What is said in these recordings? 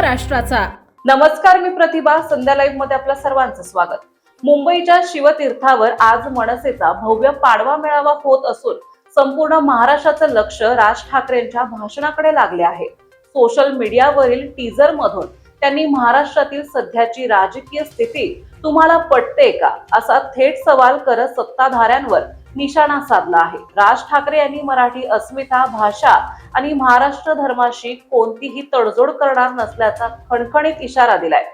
महाराष्ट्राचा। नमस्कार, मी प्रतिभा। संध्या लाईव्ह मध्ये आपल्या सर्वांचं स्वागत। मुंबईच्या शिवतीर्थावर आज मनसेचा भव्य पाडवा मेळावा होत असून संपूर्ण महाराष्ट्राचं लक्ष राज ठाकरेंच्या भाषणाकडे लागले आहे। सोशल मीडियावरील टीजर मधून त्यांनी महाराष्ट्रातील सध्याची राजकीय स्थिती तुम्हाला पटते का असा थेट सवाल करत सत्ताधाऱ्यांवर निशाणा साधला आहे। राज ठाकरे यांनी मराठी अस्मिता, भाषा आणि महाराष्ट्र धर्माशी कोणतीही तडजोड करणार नसल्याचा खणखणीत इशारा दिलाय।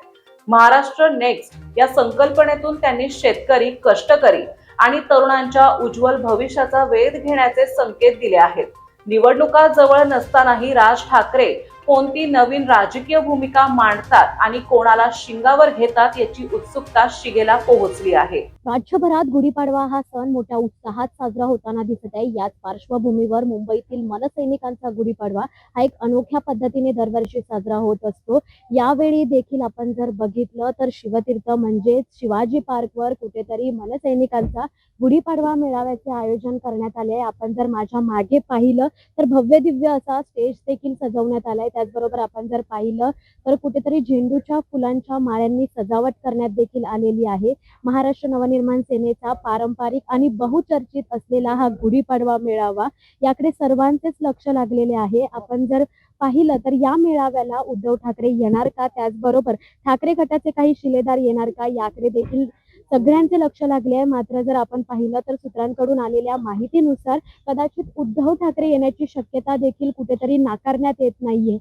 महाराष्ट्र नेक्स्ट या संकल्पनेतून त्यांनी शेतकरी, कष्टकरी आणि तरुणांच्या उज्ज्वल भविष्याचा वेध घेण्याचे संकेत दिले आहेत। निवडणुका जवळ नसतानाही राज ठाकरे कोणती नवीन राजकीय भूमिका मांडतात आणि कोणाला शिंगावर घेतात याची उत्सुकता शिगेला पोहोचली आहे। राज्यभरात गुढीपाडवा हा सण मोठ्या उत्साहात साजरा होताना दिसत आहे। याच पार्श्वभूमीवर मुंबईतील मनसैनिकांचा गुढीपाडवा हा एक अनोख्या पद्धतीने दरवर्षी साजरा होत असतो। यावेळी देखील आपण जर बघितलं तर शिवतीर्थ म्हणजे शिवाजी पार्कवर कुठेतरी मनसैनिकांचा गुढीपाडवा मेळाव्याचे आयोजन करण्यात आले आहे। आपण जर माझ्या मागे पाहिलं तर भव्य दिव्य असा स्टेज देखील सजवण्यात आलाय। त्याचबरोबर आपण जर पाहिलं तर कुठेतरी झेंडूच्या फुलांच्या माळ्यांनी सजावट करण्यात देखील आलेली आहे। महाराष्ट्र नवनिर्माण सेनेचा पारंपरिक आणि बहुचर्चित असलेला हा गुढीपाडवा मेळावा याकडे सर्वांचेच लक्ष लागलेले आहे। आपण जर पाहिलं तर या मेळाव्याला उद्धव ठाकरे येणार का, त्याचबरोबर ठाकरे गटाचे काही शिलेदार येणार का याकडे देखील सगळ्यांचे लक्ष लागले आहे। मात्र जर आपण पाहिलं तर सूत्रांकडून आलेल्या माहितीनुसार कदाचित उद्धव ठाकरे येण्याची शक्यता देखील कुठेतरी नाकारण्यात येत नाहीये।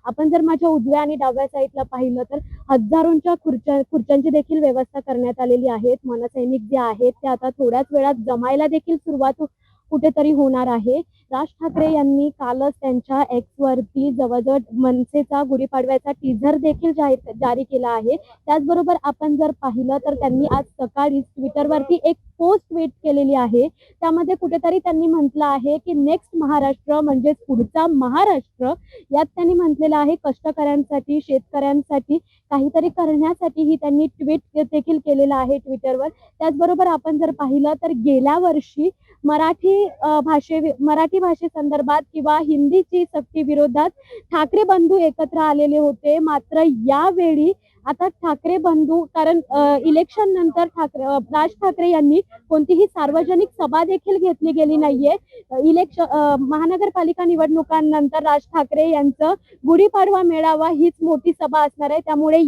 आपण जर माझ्या उजव्या आणि डाव्या साईडला पाहिलं तर हजारोंच्या खुर्च्यांची देखील व्यवस्था करण्यात आलेली आहे। मनसैनिक जे आहेत ते आता थोड्याच वेळात जमायला देखील सुरुवात कुठेतरी होणार आहे। राज ठाकरे यांनी कालच त्यांच्या एक्स वरती जवळजवळ मनसेचा गुढीपाडव्याचा टीजर देखील जारी केला आहे। त्याचबरोबर आपण जर पाहिलं तर त्यांनी आज सकाळी ट्विटरवरती एक पोस्ट ट्वीट केलेली आहे। त्यामध्ये कुठेतरी त्यांनी म्हटलं आहे की नेक्स्ट महाराष्ट्र म्हणजे पुढचा महाराष्ट्र। यात त्यांनी म्हटलेलं आहे कष्टकऱ्यांसाठी, शेतकऱ्यांसाठी काहीतरी करण्यासाठीही त्यांनी ट्विट देखील केलेलं आहे ट्विटरवर। त्याचबरोबर आपण जर पाहिलं तर गेल्या वर्षी मराठी भाषेसंदर्भात किंवा हिंदीची सक्ती विरोधात ठाकरे बंधू एकत्र आलेले होते। मात्र यावेळी आता ठाकरे बंधू कारण इलेक्शन नंतर राज ठाकरे यांनी कोणतीही सार्वजनिक सभा देखील घेतली गेली नाहीये। महानगरपालिका निवडणुकांनंतर राज ठाकरे यांचं गुढीपाडवा मेळावा हीच मोठी सभा असणार आहे। त्यामुळे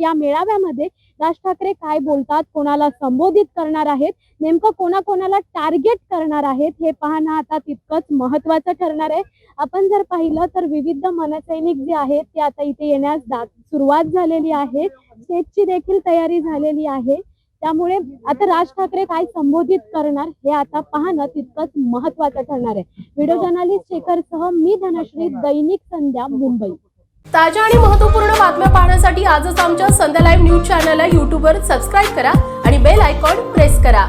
या मेळाव्यामध्ये राज ठाकरे काय बोलतात, कोणाला संबोधित करणार आहेत, नेमकं कोणाकोणाला टार्गेट करणार आहेत हे पाहणं आता तितकंच महत्त्वाचं ठरणार आहे। आपण जर पाहिलं तर विविध मनसैनिक जे आहेत ते आता इथे येण्यास सुरुवात झालेली आहे। स्टेजची देखील तयारी झालेली आहे। त्यामुळे आता राज ठाकरे काय संबोधित करणार हे आता पाहणं तितकंच महत्त्वाचं ठरणार आहे। व्हिडिओ जर्नलिस्ट शेखरसह मी धनश्री, दैनिक संध्या, मुंबई। ताज्या आणि महत्त्वपूर्ण बातम्या पाहण्यासाठी आजच आमच्या संध्या लाईव्ह न्यूज चॅनलला YouTubeवर सबस्क्राईब करा आणि बेल आयकॉन प्रेस करा।